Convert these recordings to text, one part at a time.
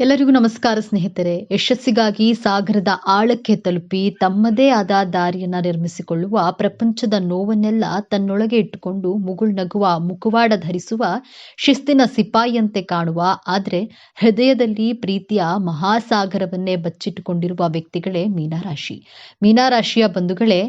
ಎಲ್ಲರಿಗೂ ನಮಸ್ಕಾರ ಸ್ನೇಹಿತರೆ. ಯಶಸ್ಸಿಗಾಗಿ ಸಾಗರದ ಆಳಕ್ಕೆ ತಲುಪಿ ತಮ್ಮದೇ ಆದ ದಾರಿಯನ್ನ ನಿರ್ಮಿಸಿಕೊಳ್ಳುವ, ಪ್ರಪಂಚದ ನೋವನ್ನೆಲ್ಲ ತನ್ನೊಳಗೆ ಇಟ್ಟುಕೊಂಡು ಮುಗುಳ್ನಗುವ ಮುಖವಾಡ ಧರಿಸುವ, ಶಿಸ್ತಿನ ಸಿಪಾಯಿಯಂತೆ ಕಾಣುವ, ಆದರೆ ಹೃದಯದಲ್ಲಿ ಪ್ರೀತಿಯ ಮಹಾಸಾಗರವನ್ನೇ ಬಚ್ಚಿಟ್ಟುಕೊಂಡಿರುವ ವ್ಯಕ್ತಿಗಳೇ ಮೀನರಾಶಿ. ಮೀನರಾಶಿಯ ಬಂಧುಗಳೇ,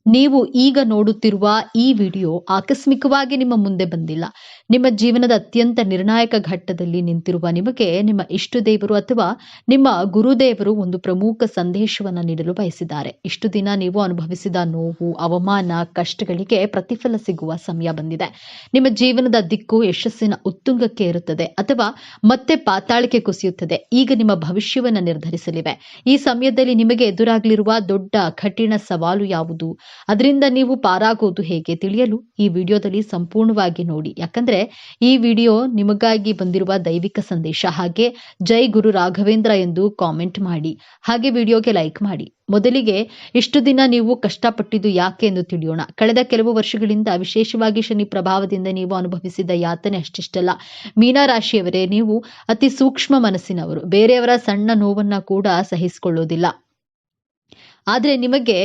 ನೀವು ಈಗ ನೋಡುತ್ತಿರುವ ಈ ವಿಡಿಯೋ ಆಕಸ್ಮಿಕವಾಗಿ ನಿಮ್ಮ ಮುಂದೆ ಬಂದಿಲ್ಲ. ನಿಮ್ಮ ಜೀವನದ ಅತ್ಯಂತ ನಿರ್ಣಾಯಕ ಘಟ್ಟದಲ್ಲಿ ನಿಂತಿರುವ ನಿಮಗೆ ನಿಮ್ಮ ಇಷ್ಟ ದೇವರು ಅಥವಾ ನಿಮ್ಮ ಗುರುದೇವರು ಒಂದು ಪ್ರಮುಖ ಸಂದೇಶವನ್ನು ನೀಡಲು ಬಯಸಿದ್ದಾರೆ. ಇಷ್ಟು ದಿನ ನೀವು ಅನುಭವಿಸಿದ ನೋವು, ಅವಮಾನ, ಕಷ್ಟಗಳಿಗೆ ಪ್ರತಿಫಲ ಸಿಗುವ ಸಮಯ ಬಂದಿದೆ. ನಿಮ್ಮ ಜೀವನದ ದಿಕ್ಕು ಯಶಸ್ಸಿನ ಉತ್ತುಂಗಕ್ಕೆ ಇರುತ್ತದೆ ಅಥವಾ ಮತ್ತೆ ಪಾತಾಳಕ್ಕೆ ಕುಸಿಯುತ್ತದೆ. ಈಗ ನಿಮ್ಮ ಭವಿಷ್ಯವನ್ನು ನಿರ್ಧರಿಸಲಿವೆ. ಈ ಸಮಯದಲ್ಲಿ ನಿಮಗೆ ಎದುರಾಗಲಿರುವ ದೊಡ್ಡ ಕಠಿಣ ಸವಾಲು ಯಾವುದು, ಅದರಿಂದ ನೀವು ಪಾರಾಗೋದು ಹೇಗೆ ತಿಳಿಯಲು ಈ ವಿಡಿಯೋದಲ್ಲಿ ಸಂಪೂರ್ಣವಾಗಿ ನೋಡಿ. ಯಾಕಂದ್ರೆ ಈ ವಿಡಿಯೋ ನಿಮಗಾಗಿ ಬಂದಿರುವ ದೈವಿಕ ಸಂದೇಶ. ಹಾಗೆ ಜೈ ಗುರು ರಾಘವೇಂದ್ರ ಎಂದು ಕಾಮೆಂಟ್ ಮಾಡಿ, ಹಾಗೆ ವಿಡಿಯೋಗೆ ಲೈಕ್ ಮಾಡಿ. ಮೊದಲಿಗೆ ಇಷ್ಟು ದಿನ ನೀವು ಕಷ್ಟಪಟ್ಟಿದ್ದು ಯಾಕೆ ಎಂದು ತಿಳಿಯೋಣ. ಕಳೆದ ಕೆಲವು ವರ್ಷಗಳಿಂದ, ವಿಶೇಷವಾಗಿ ಶನಿ ಪ್ರಭಾವದಿಂದ ನೀವು ಅನುಭವಿಸಿದ ಯಾತನೆ ಅಷ್ಟಿಷ್ಟಲ್ಲ. ಮೀನರಾಶಿಯವರೇ, ನೀವು ಅತಿ ಸೂಕ್ಷ್ಮ ಮನಸ್ಸಿನವರು. ಬೇರೆಯವರ ಸಣ್ಣ ನೋವನ್ನ ಕೂಡ ಸಹಿಸಿಕೊಳ್ಳೋದಿಲ್ಲ. ಆದ್ರೆ ನಿಮಗೆ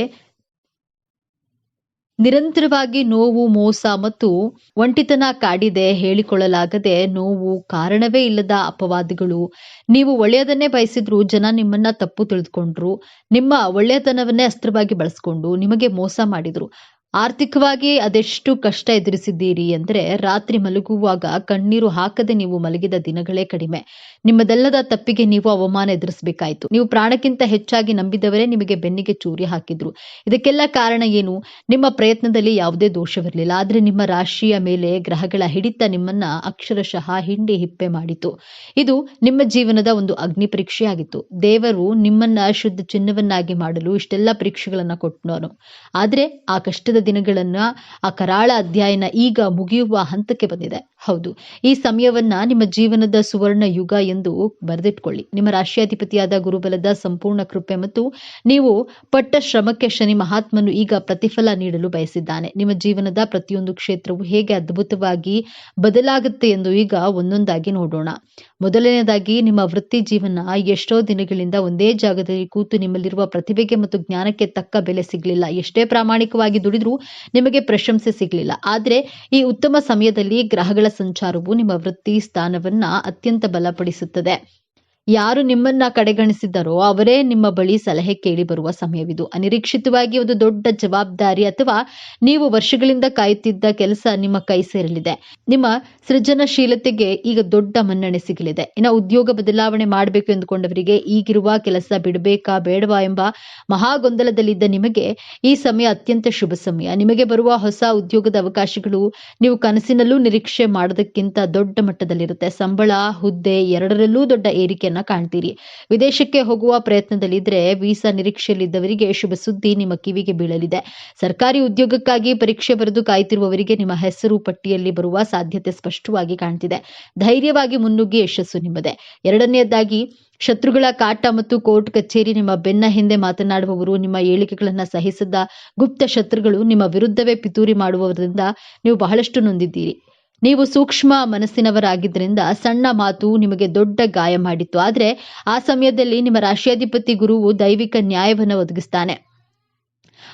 ನಿರಂತರವಾಗಿ ನೋವು, ಮೋಸ ಮತ್ತು ಒಂಟಿತನ ಕಾಡಿದೆ. ಹೇಳಿಕೊಳ್ಳಲಾಗದೆ ನೋವು, ಕಾರಣವೇ ಇಲ್ಲದ ಅಪವಾದಗಳು. ನೀವು ಒಳ್ಳೆಯದನ್ನೇ ಬಯಸಿದ್ರು ಜನ ನಿಮ್ಮನ್ನ ತಪ್ಪು ತಿಳಿದುಕೊಂಡ್ರು. ನಿಮ್ಮ ಒಳ್ಳೆಯತನವನ್ನೇ ಅಸ್ತ್ರವಾಗಿ ಬಳಸ್ಕೊಂಡು ನಿಮಗೆ ಮೋಸ ಮಾಡಿದ್ರು. ಆರ್ಥಿಕವಾಗಿ ಅದೆಷ್ಟು ಕಷ್ಟ ಎದುರಿಸಿದ್ದೀರಿ ಅಂದರೆ, ರಾತ್ರಿ ಮಲಗುವಾಗ ಕಣ್ಣೀರು ಹಾಕದೆ ನೀವು ಮಲಗಿದ ದಿನಗಳೇ ಕಡಿಮೆ. ನಿಮ್ಮದೆಲ್ಲದ ತಪ್ಪಿಗೆ ನೀವು ಅವಮಾನ ಎದುರಿಸಬೇಕಾಯಿತು. ನೀವು ಪ್ರಾಣಕ್ಕಿಂತ ಹೆಚ್ಚಾಗಿ ನಂಬಿದವರೇ ನಿಮಗೆ ಬೆನ್ನಿಗೆ ಚೂರಿ ಹಾಕಿದ್ರು. ಇದಕ್ಕೆಲ್ಲ ಕಾರಣ ಏನು? ನಿಮ್ಮ ಪ್ರಯತ್ನದಲ್ಲಿ ಯಾವುದೇ ದೋಷವಿರಲಿಲ್ಲ. ಆದ್ರೆ ನಿಮ್ಮ ರಾಶಿಯ ಮೇಲೆ ಗ್ರಹಗಳ ಹಿಡಿತ ನಿಮ್ಮನ್ನ ಅಕ್ಷರಶಃ ಹಿಂಡಿ ಹಿಪ್ಪೆ ಮಾಡಿತು. ಇದು ನಿಮ್ಮ ಜೀವನದ ಒಂದು ಅಗ್ನಿ ಪರೀಕ್ಷೆಯಾಗಿತ್ತು. ದೇವರು ನಿಮ್ಮನ್ನ ಶುದ್ಧ ಚಿನ್ನವನ್ನಾಗಿ ಮಾಡಲು ಇಷ್ಟೆಲ್ಲ ಪರೀಕ್ಷೆಗಳನ್ನ ಕೊಟ್ಟನು. ಆದ್ರೆ ಆ ಕಷ್ಟದ ದಿನಗಳನ್ನ, ಆ ಕರಾಳ ಅಧ್ಯಾಯನ ಈಗ ಮುಗಿಯುವ ಹಂತಕ್ಕೆ ಬಂದಿದೆ. ಹೌದು, ಈ ಸಮಯವನ್ನ ನಿಮ್ಮ ಜೀವನದ ಸುವರ್ಣ ಯುಗ ಎಂದು ಬರೆದಿಟ್ಕೊಳ್ಳಿ. ನಿಮ್ಮ ರಾಶಿಯಾಧಿಪತಿಯಾದ ಗುರುಬಲದ ಸಂಪೂರ್ಣ ಕೃಪೆ ಮತ್ತು ನೀವು ಪಟ್ಟ ಶ್ರಮಕ್ಕೆ ಶನಿ ಮಹಾತ್ಮನು ಈಗ ಪ್ರತಿಫಲ ನೀಡಲು ಬಯಸಿದ್ದಾನೆ. ನಿಮ್ಮ ಜೀವನದ ಪ್ರತಿಯೊಂದು ಕ್ಷೇತ್ರವು ಹೇಗೆ ಅದ್ಭುತವಾಗಿ ಬದಲಾಗುತ್ತೆ ಎಂದು ಈಗ ಒಂದೊಂದಾಗಿ ನೋಡೋಣ. ಮೊದಲನೇದಾಗಿ, ನಿಮ್ಮ ವೃತ್ತಿ ಜೀವನ. ಎಷ್ಟೋ ದಿನಗಳಿಂದ ಒಂದೇ ಜಾಗದಲ್ಲಿ ಕೂತು ನಿಮ್ಮಲ್ಲಿರುವ ಪ್ರತಿಭೆಗೆ ಮತ್ತು ಜ್ಞಾನಕ್ಕೆ ತಕ್ಕ ಬೆಲೆ ಸಿಗಲಿಲ್ಲ. ಎಷ್ಟೇ ಪ್ರಾಮಾಣಿಕವಾಗಿ ದುಡಿದ್ರೂ ನಿಮಗೆ ಪ್ರಶಂಸೆ ಸಿಗಲಿಲ್ಲ. ಆದ್ರೆ ಈ ಉತ್ತಮ ಸಮಯದಲ್ಲಿ ಗ್ರಹಗಳ ಸಂಚಾರವು ನಿಮ್ಮ ವೃತ್ತಿ ಸ್ಥಾನವನ್ನ ಅತ್ಯಂತ ಬಲಪಡಿಸುತ್ತದೆ. ಯಾರು ನಿಮ್ಮನ್ನ ಕಡೆಗಣಿಸಿದ್ದಾರೋ ಅವರೇ ನಿಮ್ಮ ಬಳಿ ಸಲಹೆ ಕೇಳಿ ಬರುವ ಸಮಯವಿದು. ಅನಿರೀಕ್ಷಿತವಾಗಿ ಒಂದು ದೊಡ್ಡ ಜವಾಬ್ದಾರಿ ಅಥವಾ ನೀವು ವರ್ಷಗಳಿಂದ ಕಾಯುತ್ತಿದ್ದ ಕೆಲಸ ನಿಮ್ಮ ಕೈ ಸೇರಲಿದೆ. ನಿಮ್ಮ ಸೃಜನಶೀಲತೆಗೆ ಈಗ ದೊಡ್ಡ ಮನ್ನಣೆ ಸಿಗಲಿದೆ. ಇನ್ನು ಉದ್ಯೋಗ ಬದಲಾವಣೆ ಮಾಡಬೇಕು ಎಂದುಕೊಂಡವರಿಗೆ ಈಗಿರುವ ಕೆಲಸ ಬಿಡಬೇಕಾ ಬೇಡವಾ ಎಂಬ ಮಹಾಗೊಂದಲದಲ್ಲಿದ್ದ ನಿಮಗೆ ಈ ಸಮಯ ಅತ್ಯಂತ ಶುಭ ಸಮಯ. ನಿಮಗೆ ಬರುವ ಹೊಸ ಉದ್ಯೋಗದ ಅವಕಾಶಗಳು ನೀವು ಕನಸಿನಲ್ಲೂ ನಿರೀಕ್ಷೆ ಮಾಡೋದಕ್ಕಿಂತ ದೊಡ್ಡ ಮಟ್ಟದಲ್ಲಿರುತ್ತೆ. ಸಂಬಳ, ಹುದ್ದೆ ಎರಡರಲ್ಲೂ ದೊಡ್ಡ ಏರಿಕೆಯನ್ನ ಕಾಣ್ತೀರಿ. ವಿದೇಶಕ್ಕೆ ಹೋಗುವ ಪ್ರಯತ್ನದಲ್ಲಿದ್ರೆ, ವೀಸಾ ನಿರೀಕ್ಷೆಯಲ್ಲಿದ್ದವರಿಗೆ ಶುಭ ಸುದ್ದಿ ನಿಮ್ಮ ಕಿವಿಗೆ ಬೀಳಲಿದೆ. ಸರ್ಕಾರಿ ಉದ್ಯೋಗಕ್ಕಾಗಿ ಪರೀಕ್ಷೆ ಬರೆದು ಕಾಯ್ತಿರುವವರಿಗೆ ನಿಮ್ಮ ಹೆಸರು ಪಟ್ಟಿಯಲ್ಲಿ ಬರುವ ಸಾಧ್ಯತೆ ಸ್ಪಷ್ಟವಾಗಿ ಕಾಣ್ತಿದೆ. ಧೈರ್ಯವಾಗಿ ಮುನ್ನುಗ್ಗಿ ಯಶಸ್ಸು ನಿಮ್ಮದೇ. ಎರಡನೆಯದಾಗಿ, ಶತ್ರುಗಳ ಕಾಟ ಮತ್ತು ಕೋರ್ಟ್ ಕಚೇರಿ. ನಿಮ್ಮ ಬೆನ್ನ ಹಿಂದೆ ಮಾತನಾಡುವವರು, ನಿಮ್ಮ ಹೇಳಿಕೆಗಳನ್ನ ಸಹಿಸದ ಗುಪ್ತ ಶತ್ರುಗಳು ನಿಮ್ಮ ವಿರುದ್ಧವೇ ಪಿತೂರಿ ಮಾಡುವುದರಿಂದ ನೀವು ಬಹಳಷ್ಟು ನೊಂದಿದ್ದೀರಿ. ನೀವು ಸೂಕ್ಷ್ಮ ಮನಸ್ಸಿನವರಾಗಿದ್ದರಿಂದ ಸಣ್ಣ ಮಾತು ನಿಮಗೆ ದೊಡ್ಡ ಗಾಯ ಮಾಡಿತ್ತು. ಆದ್ರೆ ಆ ಸಮಯದಲ್ಲಿ ನಿಮ್ಮ ರಾಶಿಯಾಧಿಪತಿ ಗುರುವು ದೈವಿಕ ನ್ಯಾಯವನ್ನು ಒದಗಿಸ್ತಾನೆ.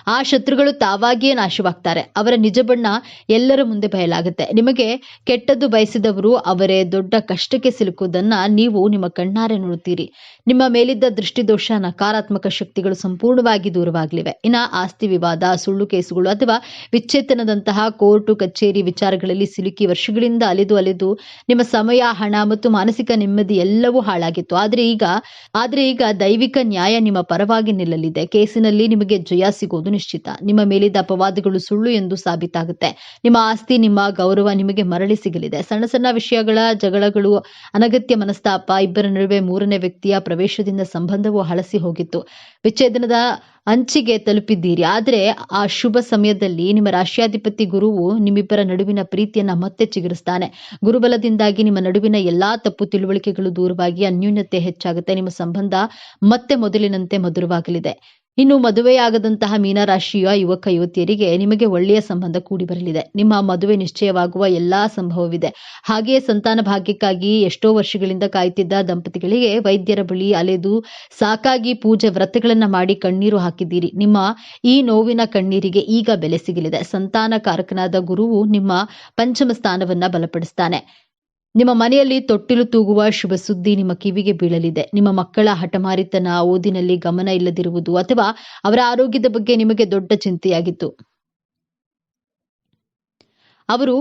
ಆ ಶತ್ರುಗಳು ತಾವಾಗಿಯೇ ನಾಶವಾಗ್ತಾರೆ. ಅವರ ನಿಜ ಬಣ್ಣ ಎಲ್ಲರ ಮುಂದೆ ಬಯಲಾಗುತ್ತೆ. ನಿಮಗೆ ಕೆಟ್ಟದ್ದು ಬಯಸಿದವರು ಅವರೇ ದೊಡ್ಡ ಕಷ್ಟಕ್ಕೆ ಸಿಲುಕುವುದನ್ನ ನೀವು ನಿಮ್ಮ ಕಣ್ಣಾರೆ ನೋಡುತ್ತೀರಿ. ನಿಮ್ಮ ಮೇಲಿದ್ದ ದೃಷ್ಟಿದೋಷ, ನಕಾರಾತ್ಮಕ ಶಕ್ತಿಗಳು ಸಂಪೂರ್ಣವಾಗಿ ದೂರವಾಗಲಿವೆ. ಇನ್ನು ಆಸ್ತಿ ವಿವಾದ, ಸುಳ್ಳು ಕೇಸುಗಳು ಅಥವಾ ವಿಚ್ಛೇದನದಂತಹ ಕೋರ್ಟು ಕಚೇರಿ ವಿಚಾರಗಳಲ್ಲಿ ಸಿಲುಕಿ ವರ್ಷಗಳಿಂದ ಅಲೆದು ನಿಮ್ಮ ಸಮಯ, ಹಣ ಮತ್ತು ಮಾನಸಿಕ ನೆಮ್ಮದಿ ಎಲ್ಲವೂ ಹಾಳಾಗಿತ್ತು. ಆದ್ರೆ ಈಗ ದೈವಿಕ ನ್ಯಾಯ ನಿಮ್ಮ ಪರವಾಗಿ ನಿಲ್ಲಲಿದೆ. ಕೇಸಿನಲ್ಲಿ ನಿಮಗೆ ಜಯ ಸಿಗೋದು ನಿಶ್ಚಿತ. ನಿಮ್ಮ ಮೇಲಿದ್ದ ಅಪವಾದಗಳು ಸುಳ್ಳು ಎಂದು ಸಾಬೀತಾಗುತ್ತೆ. ನಿಮ್ಮ ಆಸ್ತಿ, ನಿಮ್ಮ ಗೌರವ ನಿಮಗೆ ಮರಳಿ ಸಿಗಲಿದೆ. ಸಣ್ಣ ಸಣ್ಣ ವಿಷಯಗಳ ಜಗಳಗಳು, ಅನಗತ್ಯ ಮನಸ್ತಾಪ, ಇಬ್ಬರ ನಡುವೆ ಮೂರನೇ ವ್ಯಕ್ತಿಯ ಪ್ರವೇಶದಿಂದ ಸಂಬಂಧವು ಹಳಸಿ ಹೋಗಿತ್ತು. ವಿಚ್ಛೇದನದ ಅಂಚಿಗೆ ತಲುಪಿದ್ದೀರಿ. ಆದ್ರೆ ಆ ಶುಭ ಸಮಯದಲ್ಲಿ ನಿಮ್ಮ ರಾಶಿಯಾಧಿಪತಿ ಗುರುವು ನಿಮ್ಮಿಬ್ಬರ ನಡುವಿನ ಪ್ರೀತಿಯನ್ನ ಮತ್ತೆ ಚಿಗುರಿಸ್ತಾನೆ. ಗುರುಬಲದಿಂದಾಗಿ ನಿಮ್ಮ ನಡುವಿನ ಎಲ್ಲಾ ತಪ್ಪು ತಿಳುವಳಿಕೆಗಳು ದೂರವಾಗಿ ಅನ್ಯೂನ್ಯತೆ ಹೆಚ್ಚಾಗುತ್ತೆ. ನಿಮ್ಮ ಸಂಬಂಧ ಮತ್ತೆ ಮೊದಲಿನಂತೆ ಮಧುರವಾಗಲಿದೆ. ಇನ್ನು ಮದುವೆಯಾಗದಂತಹ ಮೀನರಾಶಿಯ ಯುವಕ ಯುವತಿಯರಿಗೆ ನಿಮಗೆ ಒಳ್ಳೆಯ ಸಂಬಂಧ ಕೂಡಿ ಬರಲಿದೆ. ನಿಮ್ಮ ಮದುವೆ ನಿಶ್ಚಯವಾಗುವ ಎಲ್ಲಾ ಸಂಭವವಿದೆ. ಹಾಗೆಯೇ ಸಂತಾನ ಭಾಗ್ಯಕ್ಕಾಗಿ ಎಷ್ಟೋ ವರ್ಷಗಳಿಂದ ಕಾಯುತ್ತಿದ್ದ ದಂಪತಿಗಳಿಗೆ ವೈದ್ಯರ ಬಳಿ ಅಲೆದು ಸಾಕಾಗಿ ಪೂಜೆ ವ್ರತಗಳನ್ನ ಮಾಡಿ ಕಣ್ಣೀರು ಹಾಕಿದ್ದೀರಿ. ನಿಮ್ಮ ಈ ನೋವಿನ ಕಣ್ಣೀರಿಗೆ ಈಗ ಬೆಲೆ ಸಿಗಲಿದೆ. ಸಂತಾನ ಕಾರಕನಾದ ಗುರುವು ನಿಮ್ಮ ಪಂಚಮ ಸ್ಥಾನವನ್ನ ಬಲಪಡಿಸ್ತಾನೆ. ನಿಮ್ಮ ಮನೆಯಲ್ಲಿ ತೊಟ್ಟಿಲು ತೂಗುವ ಶುಭ ಸುದ್ದಿ ನಿಮ್ಮ ಕಿವಿಗೆ ಬೀಳಲಿದೆ. ನಿಮ್ಮ ಮಕ್ಕಳ ಹಠಮಾರಿತನ, ಓದಿನಲ್ಲಿ ಗಮನ ಇಲ್ಲದಿರುವುದು ಅಥವಾ ಅವರ ಆರೋಗ್ಯದ ಬಗ್ಗೆ ನಿಮಗೆ ದೊಡ್ಡ ಚಿಂತೆಯಾಗಿತ್ತು. ಅವರು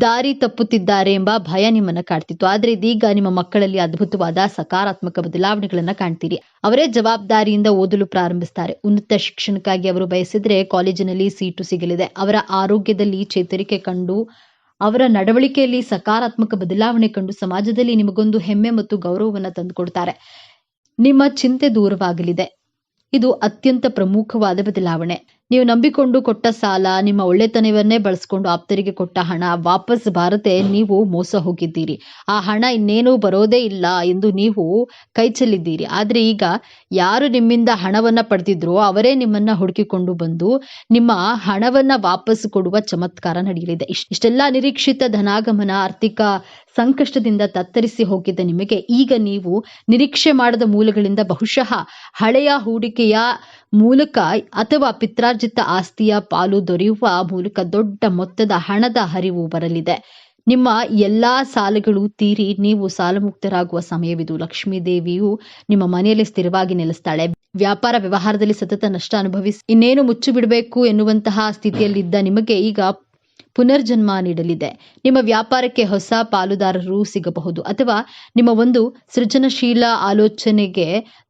ದಾರಿ ತಪ್ಪುತ್ತಿದ್ದಾರೆ ಎಂಬ ಭಯ ನಿಮ್ಮನ್ನ ಕಾಡ್ತಿತ್ತು. ಆದ್ರೆ ಇದೀಗ ನಿಮ್ಮ ಮಕ್ಕಳಲ್ಲಿ ಅದ್ಭುತವಾದ ಸಕಾರಾತ್ಮಕ ಬದಲಾವಣೆಗಳನ್ನ ಕಾಣ್ತೀರಿ. ಅವರೇ ಜವಾಬ್ದಾರಿಯಿಂದ ಓದಲು ಪ್ರಾರಂಭಿಸ್ತಾರೆ. ಉನ್ನತ ಶಿಕ್ಷಣಕ್ಕಾಗಿ ಅವರು ಬಯಸಿದ್ರೆ ಕಾಲೇಜಿನಲ್ಲಿ ಸೀಟು ಸಿಗಲಿದೆ. ಅವರ ಆರೋಗ್ಯದಲ್ಲಿ ಚೇತರಿಕೆ ಕಂಡು, ಅವರ ನಡವಳಿಕೆಯಲ್ಲಿ ಸಕಾರಾತ್ಮಕ ಬದಲಾವಣೆ ಕಂಡು ಸಮಾಜದಲ್ಲಿ ನಿಮಗೊಂದು ಹೆಮ್ಮೆ ಮತ್ತು ಗೌರವವನ್ನು ತಂದುಕೊಡ್ತಾರೆ. ನಿಮ್ಮ ಚಿಂತೆ ದೂರವಾಗಲಿದೆ. ಇದು ಅತ್ಯಂತ ಪ್ರಮುಖವಾದ ಬದಲಾವಣೆ. ನೀವು ನಂಬಿಕೊಂಡು ಕೊಟ್ಟ ಸಾಲ, ನಿಮ್ಮ ಒಳ್ಳೆತನವನ್ನೇ ಬಳಸಿಕೊಂಡು ಆಪ್ತರಿಗೆ ಕೊಟ್ಟ ಹಣ ವಾಪಸ್ ಬಾರದೆ ನೀವು ಮೋಸ ಹೋಗಿದ್ದೀರಿ. ಆ ಹಣ ಇನ್ನೇನೂ ಬರೋದೇ ಇಲ್ಲ ಎಂದು ನೀವು ಕೈ ಚೆಲ್ಲಿದ್ದೀರಿ. ಆದ್ರೆ ಈಗ ಯಾರು ನಿಮ್ಮಿಂದ ಹಣವನ್ನ ಪಡೆದಿದ್ರೋ ಅವರೇ ನಿಮ್ಮನ್ನ ಹುಡುಕಿಕೊಂಡು ಬಂದು ನಿಮ್ಮ ಹಣವನ್ನ ವಾಪಸ್ ಕೊಡುವ ಚಮತ್ಕಾರ ನಡೆಯಲಿದೆ. ಇಷ್ಟೆಲ್ಲ ನಿರೀಕ್ಷಿತ ಧನಾಗಮನ, ಆರ್ಥಿಕ ಸಂಕಷ್ಟದಿಂದ ತತ್ತರಿಸಿ ಹೋಗಿದ್ದ ನಿಮಗೆ ಈಗ ನೀವು ನಿರೀಕ್ಷೆ ಮಾಡದ ಮೂಲಗಳಿಂದ ಬಹುಶಃ ಹಳೆಯ ಹೂಡಿಕೆಯ ಮೂಲಕ ಅಥವಾ ಪಿತ್ರಾರ್ಜಿತ ಆಸ್ತಿಯ ಪಾಲು ದೊರೆಯುವ ಮೂಲಕ ದೊಡ್ಡ ಮೊತ್ತದ ಹಣದ ಹರಿವು ಬರಲಿದೆ. ನಿಮ್ಮ ಎಲ್ಲಾ ಸಾಲಗಳು ತೀರಿ ನೀವು ಸಾಲಮುಕ್ತರಾಗುವ ಸಮಯವಿದು. ಲಕ್ಷ್ಮೀ ದೇವಿಯು ನಿಮ್ಮ ಮನೆಯಲ್ಲಿ ಸ್ಥಿರವಾಗಿ ನೆಲೆಸ್ತಾಳೆ. ವ್ಯಾಪಾರ ವ್ಯವಹಾರದಲ್ಲಿ ಸತತ ನಷ್ಟ ಅನುಭವಿಸಿ ಇನ್ನೇನು ಮುಚ್ಚು ಬಿಡಬೇಕು ಎನ್ನುವಂತಹ ಸ್ಥಿತಿಯಲ್ಲಿದ್ದ ನಿಮಗೆ ಈಗ ಪುನರ್ಜನ್ಮ ನೀಡಲಿದೆ. ನಿಮ್ಮ ವ್ಯಾಪಾರಕ್ಕೆ ಹೊಸ ಪಾಲುದಾರರು ಸಿಗಬಹುದು ಅಥವಾ ನಿಮ್ಮ ಒಂದು ಸೃಜನಶೀಲ ಆಲೋಚನೆಗೆ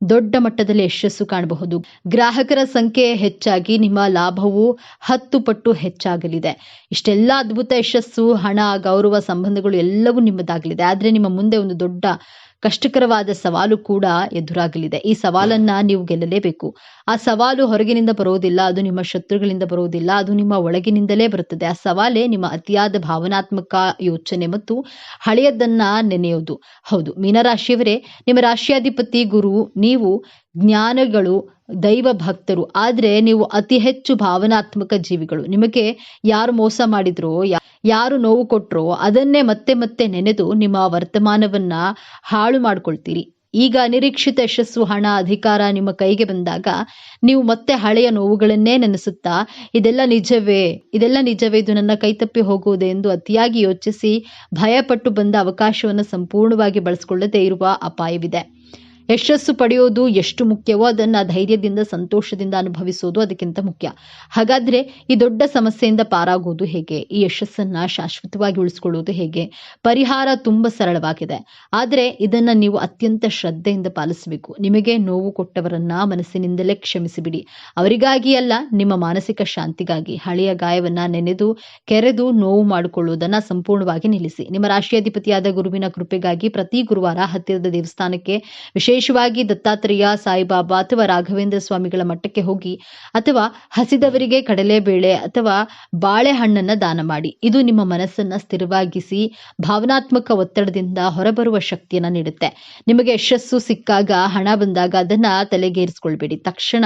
ದೊಡ್ಡ ಮಟ್ಟದಲ್ಲಿ ಯಶಸ್ಸು ಕಾಣಬಹುದು. ಗ್ರಾಹಕರ ಸಂಖ್ಯೆ ಹೆಚ್ಚಾಗಿ ನಿಮ್ಮ ಲಾಭವು 10 ಪಟ್ಟು ಹೆಚ್ಚಾಗಲಿದೆ. ಇಷ್ಟೆಲ್ಲ ಅದ್ಭುತ ಯಶಸ್ಸು, ಹಣ, ಗೌರವ, ಸಂಬಂಧಗಳು ಎಲ್ಲವೂ ನಿಮ್ಮದಾಗಲಿದೆ. ಆದ್ರೆ ನಿಮ್ಮ ಮುಂದೆ ಒಂದು ದೊಡ್ಡ ಕಷ್ಟಕರವಾದ ಸವಾಲು ಕೂಡ ಎದುರಾಗಲಿದೆ. ಈ ಸವಾಲನ್ನ ನೀವು ಗೆಲ್ಲಲೇಬೇಕು. ಆ ಸವಾಲು ಹೊರಗಿನಿಂದ ಬರೋದಿಲ್ಲ, ಅದು ನಿಮ್ಮ ಶತ್ರುಗಳಿಂದ ಬರೋದಿಲ್ಲ, ಅದು ನಿಮ್ಮ ಒಳಗಿನಿಂದಲೇ ಬರುತ್ತದೆ. ಆ ಸವಾಲೇ ನಿಮ್ಮ ಅತಿಯಾದ ಭಾವನಾತ್ಮಕ ಯೋಚನೆ ಮತ್ತು ಹಳೆಯದನ್ನ ನೆನೆಯೋದು. ಹೌದು, ಮೀನರಾಶಿಯವರೇ, ನಿಮ್ಮ ರಾಶಿಯಾಧಿಪತಿ ಗುರು. ನೀವು ಜ್ಞಾನಿಗಳು, ದೈವ ಭಕ್ತರು. ಆದ್ರೆ ನೀವು ಅತಿ ಹೆಚ್ಚು ಭಾವನಾತ್ಮಕ ಜೀವಿಗಳು. ನಿಮಗೆ ಯಾರು ಮೋಸ ಮಾಡಿದ್ರೋ, ಯಾರು ನೋವು ಕೊಟ್ರೋ ಅದನ್ನೇ ಮತ್ತೆ ಮತ್ತೆ ನೆನೆದು ನಿಮ್ಮ ವರ್ತಮಾನವನ್ನ ಹಾಳು ಮಾಡ್ಕೊಳ್ತೀರಿ. ಈಗ ನಿರೀಕ್ಷಿತ ಯಶಸ್ಸು, ಹಣ, ಅಧಿಕಾರ ನಿಮ್ಮ ಕೈಗೆ ಬಂದಾಗ ನೀವು ಮತ್ತೆ ಹಳೆಯ ನೋವುಗಳನ್ನೇ ನೆನೆಸುತ್ತಾ ಇದೆಲ್ಲ ನಿಜವೇ, ಇದು ನನ್ನ ಕೈತಪ್ಪಿ ಹೋಗುವುದೇ ಎಂದು ಅತಿಯಾಗಿ ಯೋಚಿಸಿ ಭಯಪಟ್ಟು ಬಂದ ಅವಕಾಶವನ್ನು ಸಂಪೂರ್ಣವಾಗಿ ಬಳಸಿಕೊಳ್ಳದೆ ಇರುವ ಅಪಾಯವಿದೆ. ಯಶಸ್ಸು ಪಡೆಯೋದು ಎಷ್ಟು ಮುಖ್ಯವೋ ಅದನ್ನ ಧೈರ್ಯದಿಂದ, ಸಂತೋಷದಿಂದ ಅನುಭವಿಸೋದು ಅದಕ್ಕಿಂತ ಮುಖ್ಯ. ಹಾಗಾದ್ರೆ ಈ ದೊಡ್ಡ ಸಮಸ್ಯೆಯಿಂದ ಪಾರಾಗೋದು ಹೇಗೆ? ಈ ಯಶಸ್ಸನ್ನ ಶಾಶ್ವತವಾಗಿ ಉಳಿಸ್ಕೊಳ್ಳೋದು ಹೇಗೆ? ಪರಿಹಾರ ತುಂಬಾ ಸರಳವಾಗಿದೆ. ಆದ್ರೆ ಇದನ್ನ ನೀವು ಅತ್ಯಂತ ಶ್ರದ್ಧೆಯಿಂದ ಪಾಲಿಸಬೇಕು. ನಿಮಗೆ ನೋವು ಕೊಟ್ಟವರನ್ನ ಮನಸ್ಸಿನಿಂದಲೇ ಕ್ಷಮಿಸಿಬಿಡಿ. ಅವರಿಗಾಗಿ ಅಲ್ಲ, ನಿಮ್ಮ ಮಾನಸಿಕ ಶಾಂತಿಗಾಗಿ. ಹಳೆಯ ಗಾಯವನ್ನ ನೆನೆದು ಕೆರೆದು ನೋವು ಮಾಡಿಕೊಳ್ಳುವುದನ್ನ ಸಂಪೂರ್ಣವಾಗಿ ನಿಲ್ಲಿಸಿ. ನಿಮ್ಮ ರಾಶಿಯಾಧಿಪತಿಯಾದ ಗುರುವಿನ ಕೃಪೆಗಾಗಿ ಪ್ರತಿ ಗುರುವಾರ ಹತ್ತಿರದ ದೇವಸ್ಥಾನಕ್ಕೆ, ವಿಶೇಷವಾಗಿ ದತ್ತಾತ್ರೇಯ, ಸಾಯಿಬಾಬಾ ಅಥವಾ ರಾಘವೇಂದ್ರ ಸ್ವಾಮಿಗಳ ಮಠಕ್ಕೆ ಹೋಗಿ ಅಥವಾ ಹಸಿದವರಿಗೆ ಕಡಲೆಬೇಳೆ ಅಥವಾ ಬಾಳೆಹಣ್ಣನ್ನ ದಾನ ಮಾಡಿ. ಇದು ನಿಮ್ಮ ಮನಸ್ಸನ್ನ ಸ್ಥಿರವಾಗಿಸಿ ಭಾವನಾತ್ಮಕ ಒತ್ತಡದಿಂದ ಹೊರಬರುವ ಶಕ್ತಿಯನ್ನ ನೀಡುತ್ತೆ. ನಿಮಗೆ ಯಶಸ್ಸು ಸಿಕ್ಕಾಗ, ಹಣ ಬಂದಾಗ ಅದನ್ನ ತಲೆಗೇರಿಸಿಕೊಳ್ಬೇಡಿ. ತಕ್ಷಣ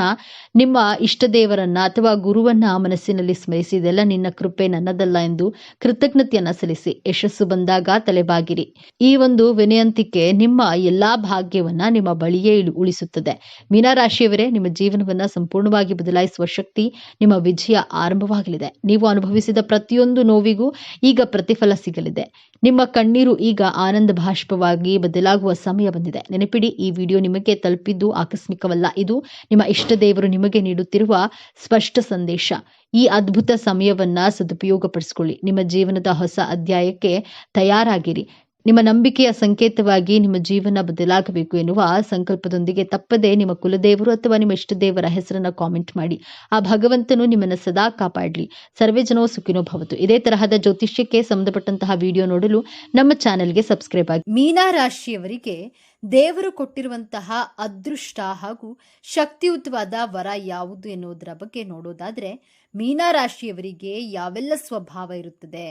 ನಿಮ್ಮ ಇಷ್ಟ ದೇವರನ್ನ ಅಥವಾ ಗುರುವನ್ನ ಮನಸ್ಸಿನಲ್ಲಿ ಸ್ಮರಿಸಿ, ಇದೆಲ್ಲ ನಿನ್ನ ಕೃಪೆ, ನನ್ನದಲ್ಲ ಎಂದು ಕೃತಜ್ಞತೆಯನ್ನ ಸಲ್ಲಿಸಿ. ಯಶಸ್ಸು ಬಂದಾಗ ತಲೆಬಾಗಿರಿ. ಈ ಒಂದು ವಿನಯಂತಿಕೆ ನಿಮ್ಮ ಎಲ್ಲಾ ಭಾಗ್ಯವನ್ನ ನಿಮ್ಮ ಬಳಿಯೇ ಉಳಿಸುತ್ತದೆ. ಮೀನರಾಶಿಯವರೇ, ನಿಮ್ಮ ಜೀವನವನ್ನ ಸಂಪೂರ್ಣವಾಗಿ ಬದಲಾಯಿಸುವ ಶಕ್ತಿ, ನಿಮ್ಮ ವಿಜಯ ಆರಂಭವಾಗಲಿದೆ. ನೀವು ಅನುಭವಿಸಿದ ಪ್ರತಿಯೊಂದು ನೋವಿಗೂ ಈಗ ಪ್ರತಿಫಲ ಸಿಗಲಿದೆ. ನಿಮ್ಮ ಕಣ್ಣೀರು ಈಗ ಆನಂದ ಭಾಷ್ಪವಾಗಿ ಬದಲಾಗುವ ಸಮಯ ಬಂದಿದೆ. ನೆನಪಿಡಿ, ಈ ವಿಡಿಯೋ ನಿಮಗೆ ತಲುಪಿದ್ದು ಆಕಸ್ಮಿಕವಲ್ಲ. ಇದು ನಿಮ್ಮ ಇಷ್ಟ ದೇವರು ನಿಮಗೆ ನೀಡುತ್ತಿರುವ ಸ್ಪಷ್ಟ ಸಂದೇಶ. ಈ ಅದ್ಭುತ ಸಮಯವನ್ನ ಸದುಪಯೋಗಪಡಿಸಿಕೊಳ್ಳಿ. ನಿಮ್ಮ ಜೀವನದ ಹೊಸ ಅಧ್ಯಾಯಕ್ಕೆ ತಯಾರಾಗಿರಿ. ನಿಮ್ಮ ನಂಬಿಕೆಯ ಸಂಕೇತವಾಗಿ ನಿಮ್ಮ ಜೀವನ ಬದಲಾಗಬೇಕು ಎನ್ನುವ ಸಂಕಲ್ಪದೊಂದಿಗೆ ತಪ್ಪದೆ ನಿಮ್ಮ ಕುಲದೇವರು ಅಥವಾ ನಿಮ್ಮ ಇಷ್ಟ ದೇವರ ಹೆಸರನ್ನ ಕಾಮೆಂಟ್ ಮಾಡಿ. ಆ ಭಗವಂತನು ನಿಮ್ಮನ್ನು ಸದಾ ಕಾಪಾಡಲಿ. ಸರ್ವೇ ಜನೋ ಸುಖಿನೋ ಭವತು. ಇದೇ ತರಹದ ಜ್ಯೋತಿಷ್ಯಕ್ಕೆ ಸಂಬಂಧಪಟ್ಟಂತಹ ವಿಡಿಯೋ ನೋಡಲು ನಮ್ಮ ಚಾನೆಲ್ಗೆ ಸಬ್ಸ್ಕ್ರೈಬ್ ಆಗಿ. ಮೀನ ರಾಶಿಯವರಿಗೆ ದೇವರು ಕೊಟ್ಟಿರುವಂತಹ ಅದೃಷ್ಟ ಹಾಗೂ ಶಕ್ತಿಯುತವಾದ ವರ ಯಾವುದು ಎನ್ನುವುದರ ಬಗ್ಗೆ ನೋಡೋದಾದ್ರೆ, ಮೀನ ರಾಶಿಯವರಿಗೆ ಯಾವೆಲ್ಲ ಸ್ವಭಾವ ಇರುತ್ತದೆ?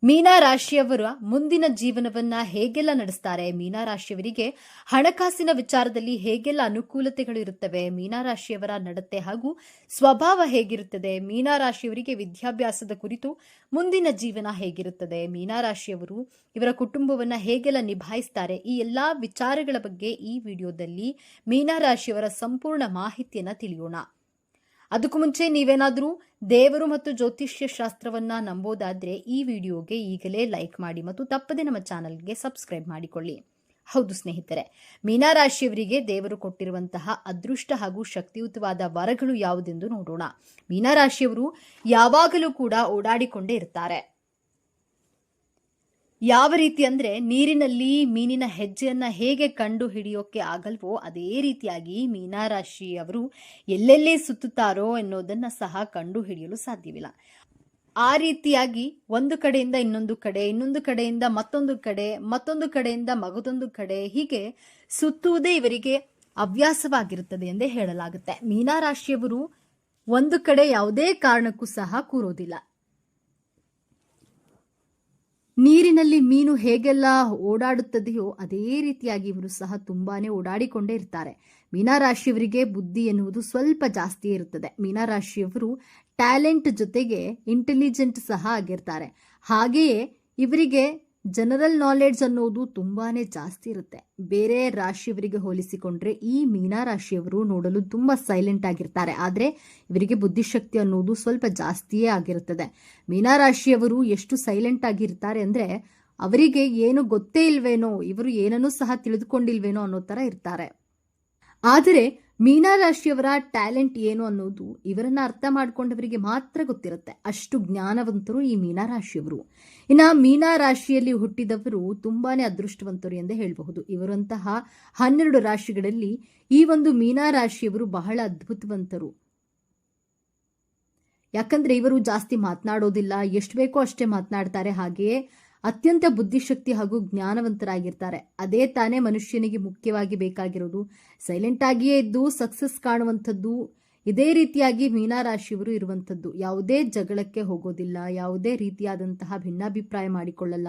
ಮೀನ ರಾಶಿಯವರ ಮುಂದಿನ ಜೀವನವನ್ನ ಹೇಗೆಲ್ಲ ನಡೆಸ್ತಾರೆ, ಮೀನ ರಾಶಿಯವರಿಗೆ ಹಣಕಾಸಿನ ವಿಚಾರದಲ್ಲಿ ಹೇಗೆಲ್ಲ ಅನುಕೂಲತೆಗಳು ಇರುತ್ತವೆ, ಮೀನ ರಾಶಿಯವರ ನಡತೆ ಹಾಗೂ ಸ್ವಭಾವ ಹೇಗಿರುತ್ತದೆ, ಮೀನ ರಾಶಿಯವರಿಗೆ ವಿದ್ಯಾಭ್ಯಾಸದ ಕುರಿತು ಮುಂದಿನ ಜೀವನ ಹೇಗಿರುತ್ತದೆ, ಮೀನ ರಾಶಿಯವರು ಇವರ ಕುಟುಂಬವನ್ನ ಹೇಗೆಲ್ಲ ನಿಭಾಯಿಸ್ತಾರೆ, ಈ ಎಲ್ಲಾ ವಿಚಾರಗಳ ಬಗ್ಗೆ ಈ ವಿಡಿಯೋದಲ್ಲಿ ಮೀನ ರಾಶಿಯವರ ಸಂಪೂರ್ಣ ಮಾಹಿತಿಯನ್ನ ತಿಳಿಯೋಣ. ಅದಕ್ಕೂ ಮುಂಚೆ ನೀವೇನಾದರೂ ದೇವರು ಮತ್ತು ಜ್ಯೋತಿಷ್ಯ ಶಾಸ್ತ್ರವನ್ನ ನಂಬೋದಾದ್ರೆ ಈ ವಿಡಿಯೋಗೆ ಈಗಲೇ ಲೈಕ್ ಮಾಡಿ ಮತ್ತು ತಪ್ಪದೆ ನಮ್ಮ ಚಾನಲ್ಗೆ ಸಬ್ಸ್ಕ್ರೈಬ್ ಮಾಡಿಕೊಳ್ಳಿ. ಹೌದು ಸ್ನೇಹಿತರೆ, ಮೀನರಾಶಿಯವರಿಗೆ ದೇವರು ಕೊಟ್ಟಿರುವಂತಹ ಅದೃಷ್ಟ ಹಾಗೂ ಶಕ್ತಿಯುತವಾದ ವರಗಳು ಯಾವುದೆಂದು ನೋಡೋಣ. ಮೀನರಾಶಿಯವರು ಯಾವಾಗಲೂ ಕೂಡ ಓಡಾಡಿಕೊಂಡೇ ಇರ್ತಾರೆ. ಯಾವ ರೀತಿ ಅಂದ್ರೆ ನೀರಿನಲ್ಲಿ ಮೀನಿನ ಹೆಜ್ಜೆಯನ್ನ ಹೇಗೆ ಕಂಡು ಹಿಡಿಯೋಕೆ ಆಗಲ್ವೋ ಅದೇ ರೀತಿಯಾಗಿ ಮೀನರಾಶಿಯವರು ಎಲ್ಲೆಲ್ಲಿ ಸುತ್ತುತ್ತಾರೋ ಎನ್ನುವುದನ್ನ ಸಹ ಕಂಡು ಹಿಡಿಯಲು ಸಾಧ್ಯವಿಲ್ಲ. ಆ ರೀತಿಯಾಗಿ ಒಂದು ಕಡೆಯಿಂದ ಇನ್ನೊಂದು ಕಡೆ, ಇನ್ನೊಂದು ಕಡೆಯಿಂದ ಮತ್ತೊಂದು ಕಡೆ, ಮತ್ತೊಂದು ಕಡೆಯಿಂದ ಮಗದೊಂದು ಕಡೆ, ಹೀಗೆ ಸುತ್ತುವುದೇ ಇವರಿಗೆ ಹವ್ಯಾಸವಾಗಿರುತ್ತದೆ ಎಂದೇ ಹೇಳಲಾಗುತ್ತೆ. ಮೀನರಾಶಿಯವರು ಒಂದು ಕಡೆ ಯಾವುದೇ ಕಾರಣಕ್ಕೂ ಸಹ ಕೂರೋದಿಲ್ಲ. ನೀರಿನಲ್ಲಿ ಮೀನು ಹೇಗೆಲ್ಲ ಓಡಾಡುತ್ತದೆಯೋ ಅದೇ ರೀತಿಯಾಗಿ ಇವರು ಸಹ ತುಂಬಾನೇ ಓಡಾಡಿಕೊಂಡೇ ಇರ್ತಾರೆ. ಮೀನರಾಶಿಯವರಿಗೆ ಬುದ್ಧಿ ಎನ್ನುವುದು ಸ್ವಲ್ಪ ಜಾಸ್ತಿ ಇರುತ್ತದೆ. ಮೀನರಾಶಿಯವರು ಟ್ಯಾಲೆಂಟ್ ಜೊತೆಗೆ ಇಂಟೆಲಿಜೆಂಟ್ ಸಹ ಆಗಿರ್ತಾರೆ. ಹಾಗೆಯೇ ಇವರಿಗೆ ಜನರಲ್ ನಾಲೆಡ್ಜ್ ಅನ್ನೋದು ತುಂಬಾನೇ ಜಾಸ್ತಿ ಇರುತ್ತೆ. ಬೇರೆ ರಾಶಿಯವರಿಗೆ ಹೋಲಿಸಿಕೊಂಡ್ರೆ ಈ ಮೀನರಾಶಿಯವರು ನೋಡಲು ತುಂಬಾ ಸೈಲೆಂಟ್ ಆಗಿರ್ತಾರೆ. ಆದರೆ ಇವರಿಗೆ ಬುದ್ಧಿಶಕ್ತಿ ಅನ್ನೋದು ಸ್ವಲ್ಪ ಜಾಸ್ತಿಯೇ ಆಗಿರುತ್ತದೆ. ಮೀನರಾಶಿಯವರು ಎಷ್ಟು ಸೈಲೆಂಟ್ ಆಗಿರ್ತಾರೆ ಅಂದ್ರೆ ಅವರಿಗೆ ಏನು ಗೊತ್ತೇ ಇಲ್ವೇನೋ, ಇವರು ಏನನ್ನೂ ಸಹ ತಿಳಿದುಕೊಂಡಿಲ್ವೇನೋ ಅನ್ನೋ ತರ ಇರ್ತಾರೆ. ಆದರೆ ಮೀನರಾಶಿಯವರ ಟ್ಯಾಲೆಂಟ್ ಏನು ಅನ್ನೋದು ಇವರನ್ನ ಅರ್ಥ ಮಾಡ್ಕೊಂಡವರಿಗೆ ಮಾತ್ರ ಗೊತ್ತಿರುತ್ತೆ. ಅಷ್ಟು ಜ್ಞಾನವಂತರು ಈ ಮೀನರಾಶಿಯವರು. ಇನ್ನ ಮೀನರಾಶಿಯಲ್ಲಿ ಹುಟ್ಟಿದವರು ತುಂಬಾನೇ ಅದೃಷ್ಟವಂತರು ಎಂದೇ ಹೇಳಬಹುದು. ಇವರಂತಹ 12 ರಾಶಿಗಳಲ್ಲಿ ಈ ಒಂದು ಮೀನರಾಶಿಯವರು ಬಹಳ ಅದ್ಭುತವಂತರು. ಯಾಕಂದ್ರೆ ಇವರು ಜಾಸ್ತಿ ಮಾತನಾಡೋದಿಲ್ಲ, ಎಷ್ಟು ಬೇಕೋ ಅಷ್ಟೇ ಮಾತನಾಡ್ತಾರೆ. ಹಾಗೆಯೇ ಅತ್ಯಂತ ಬುದ್ಧಿಶಕ್ತಿ ಹಾಗೂ ಜ್ಞಾನವಂತರಾಗಿರ್ತಾರೆ. ಅದೇ ತಾನೇ ಮನುಷ್ಯನಿಗೆ ಮುಖ್ಯವಾಗಿ ಬೇಕಾಗಿರೋದು. ಸೈಲೆಂಟ್ ಆಗಿಯೇ ಇದ್ದು ಸಕ್ಸಸ್ ಕಾಣುವಂಥದ್ದು. ಇದೇ ರೀತಿಯಾಗಿ ಮೀನರಾಶಿಯವರು ಇರುವಂಥದ್ದು. ಯಾವುದೇ ಜಗಳಕ್ಕೆ ಹೋಗೋದಿಲ್ಲ, ಯಾವುದೇ ರೀತಿಯಾದಂತಹ ಭಿನ್ನಾಭಿಪ್ರಾಯ ಮಾಡಿಕೊಳ್ಳಲ್ಲ,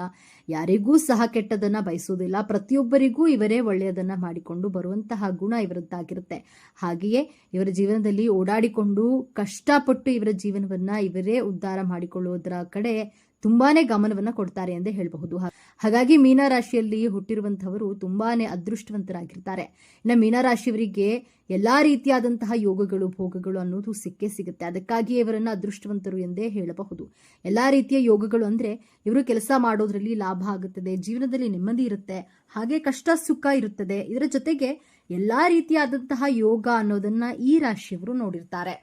ಯಾರಿಗೂ ಸಹ ಕೆಟ್ಟದನ್ನ ಬಯಸೋದಿಲ್ಲ. ಪ್ರತಿಯೊಬ್ಬರಿಗೂ ಇವರೇ ಒಳ್ಳೆಯದನ್ನ ಮಾಡಿಕೊಂಡು ಬರುವಂತಹ ಗುಣ ಇವರದ್ದಾಗಿರುತ್ತೆ. ಹಾಗೆಯೇ ಇವರ ಜೀವನದಲ್ಲಿ ಓಡಾಡಿಕೊಂಡು ಕಷ್ಟಪಟ್ಟು ಇವರ ಜೀವನವನ್ನ ಇವರೇ ಉದ್ಧಾರ ಮಾಡಿಕೊಳ್ಳುವುದರ ಕಡೆ ತುಂಬಾನೇ ಗಮನವನ್ನ ಕೊಡ್ತಾರೆ ಎಂದೇ ಹೇಳಬಹುದು. ಹಾಗಾಗಿ ಮೀನರಾಶಿಯಲ್ಲಿ ಹುಟ್ಟಿರುವಂತಹವರು ತುಂಬಾನೇ ಅದೃಷ್ಟವಂತರಾಗಿರ್ತಾರೆ. ಇನ್ನು ಮೀನರಾಶಿಯವರಿಗೆ ಎಲ್ಲಾ ರೀತಿಯಾದಂತಹ ಯೋಗಗಳು, ಭೋಗಗಳು ಅನ್ನೋದು ಸಿಕ್ಕೇ ಸಿಗುತ್ತೆ. ಅದಕ್ಕಾಗಿಯೇ ಇವರನ್ನ ಅದೃಷ್ಟವಂತರು ಎಂದೇ ಹೇಳಬಹುದು. ಎಲ್ಲಾ ರೀತಿಯ ಯೋಗಗಳು ಅಂದ್ರೆ ಇವರು ಕೆಲಸ ಮಾಡೋದ್ರಲ್ಲಿ ಲಾಭ ಆಗುತ್ತದೆ, ಜೀವನದಲ್ಲಿ ನೆಮ್ಮದಿ ಇರುತ್ತೆ, ಹಾಗೆ ಕಷ್ಟ ಸುಖ ಇರುತ್ತದೆ. ಇದರ ಜೊತೆಗೆ ಎಲ್ಲಾ ರೀತಿಯಾದಂತಹ ಯೋಗ ಅನ್ನೋದನ್ನ ಈ ರಾಶಿಯವರು ನೋಡಿರ್ತಾರೆ.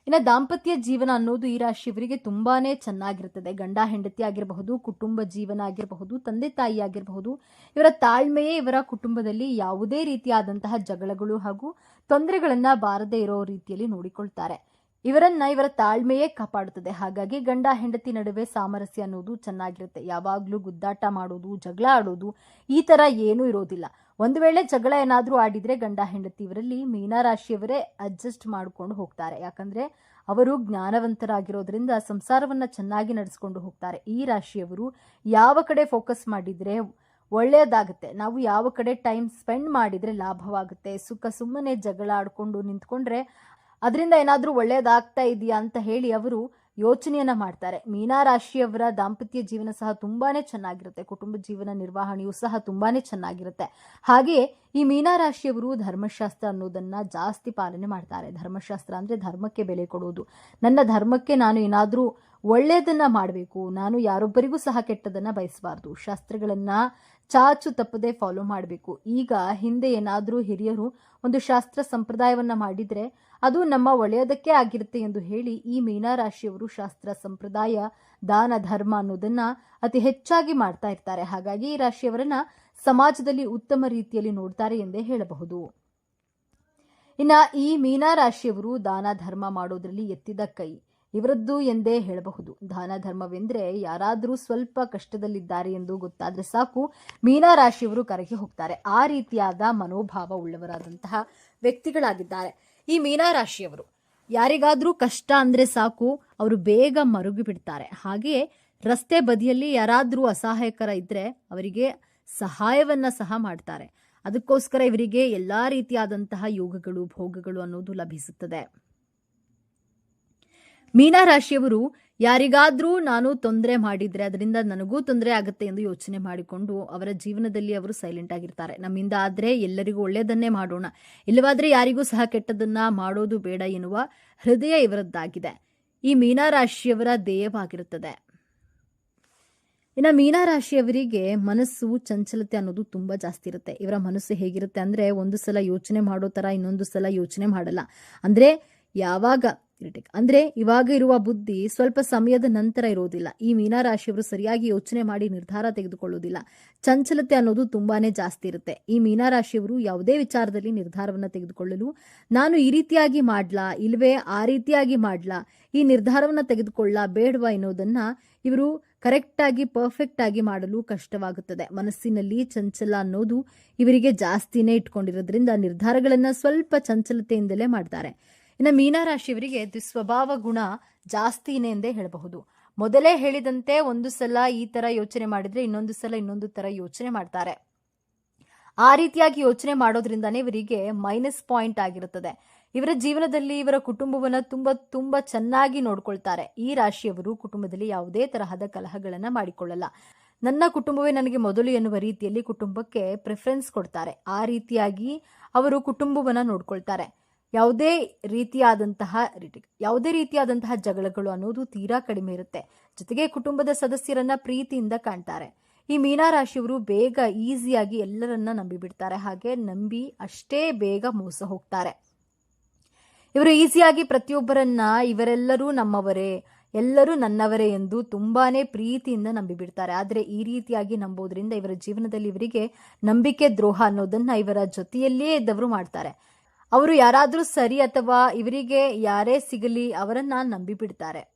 ಇನ್ನು ದಾಂಪತ್ಯ ಜೀವನ ಅನ್ನೋದು ಈ ರಾಶಿಯವರಿಗೆ ತುಂಬಾನೇ ಚೆನ್ನಾಗಿರುತ್ತದೆ. ಗಂಡ ಹೆಂಡತಿ ಆಗಿರಬಹುದು, ಕುಟುಂಬ ಜೀವನ ಆಗಿರಬಹುದು, ತಂದೆ ತಾಯಿ ಆಗಿರಬಹುದು, ಇವರ ತಾಳ್ಮೆಯೇ ಇವರ ಕುಟುಂಬದಲ್ಲಿ ಯಾವುದೇ ರೀತಿಯಾದಂತಹ ಜಗಳಗಳು ಹಾಗೂ ತೊಂದರೆಗಳನ್ನ ಬಾರದೇ ಇರೋ ರೀತಿಯಲ್ಲಿ ನೋಡಿಕೊಳ್ತಾರೆ. ಇವರ ತಾಳ್ಮೆಯೇ ಕಾಪಾಡುತ್ತದೆ. ಹಾಗಾಗಿ ಗಂಡ ಹೆಂಡತಿ ನಡುವೆ ಸಾಮರಸ್ಯ ಅನ್ನೋದು ಚೆನ್ನಾಗಿರುತ್ತೆ. ಯಾವಾಗ್ಲೂ ಗುದ್ದಾಟ ಮಾಡೋದು, ಜಗಳ ಆಡೋದು ಈ ತರ ಏನೂ ಇರೋದಿಲ್ಲ. ಒಂದು ವೇಳೆ ಜಗಳ ಏನಾದ್ರೂ ಆಡಿದ್ರೆ ಗಂಡ ಹೆಂಡತಿ ಇವರಲ್ಲಿ ಮೀನರಾಶಿಯವರೇ ಅಡ್ಜಸ್ಟ್ ಮಾಡ್ಕೊಂಡು ಹೋಗ್ತಾರೆ. ಯಾಕಂದ್ರೆ ಅವರು ಜ್ಞಾನವಂತರಾಗಿರೋದ್ರಿಂದ ಸಂಸಾರವನ್ನ ಚೆನ್ನಾಗಿ ನಡೆಸ್ಕೊಂಡು ಹೋಗ್ತಾರೆ. ಈ ರಾಶಿಯವರು ಯಾವ ಕಡೆ ಫೋಕಸ್ ಮಾಡಿದ್ರೆ ಒಳ್ಳೆಯದಾಗುತ್ತೆ, ನಾವು ಯಾವ ಕಡೆ ಟೈಮ್ ಸ್ಪೆಂಡ್ ಮಾಡಿದ್ರೆ ಲಾಭವಾಗುತ್ತೆ, ಸುಮ್ಮನೆ ಜಗಳ ಆಡ್ಕೊಂಡು ನಿಂತ್ಕೊಂಡ್ರೆ ಅದರಿಂದ ಏನಾದ್ರೂ ಒಳ್ಳೆಯದಾಗ್ತಾ ಇದೆಯಾ ಅಂತ ಹೇಳಿ ಅವರು ಯೋಚನೆಯನ್ನ ಮಾಡ್ತಾರೆ. ಮೀನರಾಶಿಯವರ ದಾಂಪತ್ಯ ಜೀವನ ಸಹ ತುಂಬಾನೇ ಚೆನ್ನಾಗಿರುತ್ತೆ. ಕುಟುಂಬ ಜೀವನ ನಿರ್ವಹಣೆಯೂ ಸಹ ತುಂಬಾನೇ ಚೆನ್ನಾಗಿರುತ್ತೆ. ಹಾಗೆಯೇ ಈ ಮೀನರಾಶಿಯವರು ಧರ್ಮಶಾಸ್ತ್ರ ಅನ್ನೋದನ್ನ ಜಾಸ್ತಿ ಪಾಲನೆ ಮಾಡ್ತಾರೆ. ಧರ್ಮಶಾಸ್ತ್ರ ಅಂದ್ರೆ ಧರ್ಮಕ್ಕೆ ಬೆಲೆ ಕೊಡುವುದು. ನನ್ನ ಧರ್ಮಕ್ಕೆ ನಾನು ಏನಾದ್ರೂ ಒಳ್ಳೆಯದನ್ನ ಮಾಡಬೇಕು, ನಾನು ಯಾರೊಬ್ಬರಿಗೂ ಸಹ ಕೆಟ್ಟದನ್ನ ಬಯಸಬಾರ್ದು, ಶಾಸ್ತ್ರಗಳನ್ನ ಚಾಚು ತಪ್ಪದೆ ಫಾಲೋ ಮಾಡಬೇಕು. ಈಗ ಹಿಂದೆ ಏನಾದ್ರೂ ಹಿರಿಯರು ಒಂದು ಶಾಸ್ತ್ರ ಸಂಪ್ರದಾಯವನ್ನ ಮಾಡಿದ್ರೆ ಅದು ನಮ್ಮ ಒಳ್ಳೆಯದಕ್ಕೆ ಆಗಿರುತ್ತೆ ಎಂದು ಹೇಳಿ ಈ ಮೀನರಾಶಿಯವರು ಶಾಸ್ತ್ರ ಸಂಪ್ರದಾಯ, ದಾನ, ಧರ್ಮ ಅನ್ನೋದನ್ನ ಅತಿ ಹೆಚ್ಚಾಗಿ ಮಾಡ್ತಾ ಇರ್ತಾರೆ. ಹಾಗಾಗಿ ಈ ರಾಶಿಯವರನ್ನ ಸಮಾಜದಲ್ಲಿ ಉತ್ತಮ ರೀತಿಯಲ್ಲಿ ನೋಡ್ತಾರೆ ಎಂದೇ ಹೇಳಬಹುದು. ಇನ್ನ ಈ ಮೀನರಾಶಿಯವರು ದಾನ ಧರ್ಮ ಮಾಡೋದ್ರಲ್ಲಿ ಎತ್ತಿದ ಕೈ ಇವರದ್ದು ಎಂದೇ ಹೇಳಬಹುದು. ದಾನ ಧರ್ಮವೆಂದ್ರೆ ಯಾರಾದರೂ ಸ್ವಲ್ಪ ಕಷ್ಟದಲ್ಲಿದ್ದಾರೆ ಎಂದು ಗೊತ್ತಾದ್ರೆ ಸಾಕು ಮೀನರಾಶಿಯವರು ಕರಗಿ ಹೋಗ್ತಾರೆ. ಆ ರೀತಿಯಾದ ಮನೋಭಾವ ಉಳ್ಳವರಾದಂತಹ ವ್ಯಕ್ತಿಗಳಾಗಿದ್ದಾರೆ ಈ ಮೀನರಾಶಿಯವರು. ಯಾರಿಗಾದ್ರೂ ಕಷ್ಟ ಅಂದ್ರೆ ಸಾಕು ಅವರು ಬೇಗ ಮರುಗಿ ಬಿಡ್ತಾರೆ. ಹಾಗೆಯೇ ರಸ್ತೆ ಬದಿಯಲ್ಲಿ ಯಾರಾದರೂ ಅಸಹಾಯಕರ ಇದ್ರೆ ಅವರಿಗೆ ಸಹಾಯವನ್ನ ಸಹ ಮಾಡ್ತಾರೆ. ಅದಕ್ಕೋಸ್ಕರ ಇವರಿಗೆ ಎಲ್ಲಾ ರೀತಿಯಾದಂತಹ ಯೋಗಗಳು, ಭೋಗಗಳು ಅನ್ನೋದು ಲಭಿಸುತ್ತದೆ. ಮೀನರಾಶಿಯವರು ಯಾರಿಗಾದ್ರೂ ನಾನು ತೊಂದರೆ ಮಾಡಿದ್ರೆ ಅದರಿಂದ ನನಗೂ ತೊಂದರೆ ಆಗುತ್ತೆ ಎಂದು ಯೋಚನೆ ಮಾಡಿಕೊಂಡು ಅವರ ಜೀವನದಲ್ಲಿ ಅವರು ಸೈಲೆಂಟ್ ಆಗಿರ್ತಾರೆ. ನಮ್ಮಿಂದ ಆದ್ರೆ ಎಲ್ಲರಿಗೂ ಒಳ್ಳೆಯದನ್ನೇ ಮಾಡೋಣ, ಇಲ್ಲವಾದ್ರೆ ಯಾರಿಗೂ ಸಹ ಕೆಟ್ಟದನ್ನ ಮಾಡೋದು ಬೇಡ ಎನ್ನುವ ಹೃದಯ ಇವರದ್ದಾಗಿದೆ. ಈ ಮೀನರಾಶಿಯವರ ಧ್ಯೇಯವಾಗಿರುತ್ತದೆ. ಇನ್ನು ಮೀನರಾಶಿಯವರಿಗೆ ಮನಸ್ಸು ಚಂಚಲತೆ ಅನ್ನೋದು ತುಂಬಾ ಜಾಸ್ತಿ ಇರುತ್ತೆ. ಇವರ ಮನಸ್ಸು ಹೇಗಿರುತ್ತೆ ಅಂದ್ರೆ ಒಂದು ಸಲ ಯೋಚನೆ ಮಾಡೋ ತರ ಇನ್ನೊಂದು ಸಲ ಯೋಚನೆ ಮಾಡಲ್ಲ. ಅಂದ್ರೆ ಇವಾಗ ಇರುವ ಬುದ್ಧಿ ಸ್ವಲ್ಪ ಸಮಯದ ನಂತರ ಇರೋದಿಲ್ಲ. ಈ ಮೀನರಾಶಿಯವರು ಸರಿಯಾಗಿ ಯೋಚನೆ ಮಾಡಿ ನಿರ್ಧಾರ ತೆಗೆದುಕೊಳ್ಳೋದಿಲ್ಲ. ಚಂಚಲತೆ ಅನ್ನೋದು ತುಂಬಾನೇ ಜಾಸ್ತಿ ಇರುತ್ತೆ. ಈ ಮೀನರಾಶಿಯವರು ಯಾವುದೇ ವಿಚಾರದಲ್ಲಿ ನಿರ್ಧಾರವನ್ನ ತೆಗೆದುಕೊಳ್ಳಲು ನಾನು ಈ ರೀತಿಯಾಗಿ ಮಾಡ್ಲಾ ಇಲ್ವೇ ಆ ರೀತಿಯಾಗಿ ಮಾಡ್ಲಾ, ಈ ನಿರ್ಧಾರವನ್ನ ತೆಗೆದುಕೊಳ್ಳ ಬೇಡವಾ ಎನ್ನುವುದನ್ನ ಇವರು ಕರೆಕ್ಟ್ ಆಗಿ ಪರ್ಫೆಕ್ಟ್ ಆಗಿ ಮಾಡಲು ಕಷ್ಟವಾಗುತ್ತದೆ. ಮನಸ್ಸಿನಲ್ಲಿ ಚಂಚಲ ಅನ್ನೋದು ಇವರಿಗೆ ಜಾಸ್ತಿನೇ ಇಟ್ಕೊಂಡಿರೋದ್ರಿಂದ ನಿರ್ಧಾರಗಳನ್ನ ಸ್ವಲ್ಪ ಚಂಚಲತೆಯಿಂದಲೇ ಮಾಡ್ತಾರೆ. ಇನ್ನು ಮೀನರಾಶಿಯವರಿಗೆ ದುಸ್ವಭಾವ ಗುಣ ಜಾಸ್ತಿನೇ ಎಂದೇ ಹೇಳಬಹುದು. ಮೊದಲೇ ಹೇಳಿದಂತೆ ಒಂದು ಸಲ ಈ ತರ ಯೋಚನೆ ಮಾಡಿದ್ರೆ ಇನ್ನೊಂದು ಸಲ ಇನ್ನೊಂದು ತರ ಯೋಚನೆ ಮಾಡ್ತಾರೆ. ಆ ರೀತಿಯಾಗಿ ಯೋಚನೆ ಮಾಡೋದ್ರಿಂದಾನೇ ಇವರಿಗೆ ಮೈನಸ್ ಪಾಯಿಂಟ್ ಆಗಿರುತ್ತದೆ. ಇವರ ಜೀವನದಲ್ಲಿ ಇವರ ಕುಟುಂಬವನ್ನ ತುಂಬಾ ಚೆನ್ನಾಗಿ ನೋಡ್ಕೊಳ್ತಾರೆ. ಈ ರಾಶಿಯವರು ಕುಟುಂಬದಲ್ಲಿ ಯಾವುದೇ ತರಹದ ಕಲಹಗಳನ್ನ ಮಾಡಿಕೊಳ್ಳಲ್ಲ. ನನ್ನ ಕುಟುಂಬವೇ ನನಗೆ ಮೊದಲು ಎನ್ನುವ ರೀತಿಯಲ್ಲಿ ಕುಟುಂಬಕ್ಕೆ ಪ್ರಿಫರೆನ್ಸ್ ಕೊಡ್ತಾರೆ. ಆ ರೀತಿಯಾಗಿ ಅವರು ಕುಟುಂಬವನ್ನ ನೋಡ್ಕೊಳ್ತಾರೆ. ಯಾವುದೇ ರೀತಿಯಾದಂತಹ ಜಗಳಗಳು ಅನ್ನೋದು ತೀರಾ ಕಡಿಮೆ ಇರುತ್ತೆ. ಜೊತೆಗೆ ಕುಟುಂಬದ ಸದಸ್ಯರನ್ನ ಪ್ರೀತಿಯಿಂದ ಕಾಣ್ತಾರೆ. ಈ ಮೀನರಾಶಿಯವರು ಬೇಗ ಈಸಿಯಾಗಿ ಎಲ್ಲರನ್ನ ನಂಬಿಬಿಡ್ತಾರೆ. ಹಾಗೆ ನಂಬಿ ಅಷ್ಟೇ ಬೇಗ ಮೋಸ ಹೋಗ್ತಾರೆ. ಇವರು ಈಸಿಯಾಗಿ ಪ್ರತಿಯೊಬ್ಬರನ್ನ ಇವರೆಲ್ಲರೂ ನಮ್ಮವರೇ, ಎಲ್ಲರೂ ನನ್ನವರೇ ಎಂದು ತುಂಬಾನೇ ಪ್ರೀತಿಯಿಂದ ನಂಬಿಬಿಡ್ತಾರೆ. ಆದರೆ ಈ ರೀತಿಯಾಗಿ ನಂಬೋದ್ರಿಂದ ಇವರ ಜೀವನದಲ್ಲಿ ಇವರಿಗೆ ನಂಬಿಕೆ ದ್ರೋಹ ಅನ್ನೋದನ್ನ ಇವರ ಜೊತೆಯಲ್ಲಿಯೇ ಇದ್ದವರು ಮಾಡ್ತಾರೆ. ಅವರು ಯಾರಾದ್ರೂ ಸರಿ ಅಥವಾ ಇವರಿಗೆ ಯಾರೇ ಸಿಗಲಿ ಅವರನ್ನ ನಂಬಿಬಿಡ್ತಾರೆ.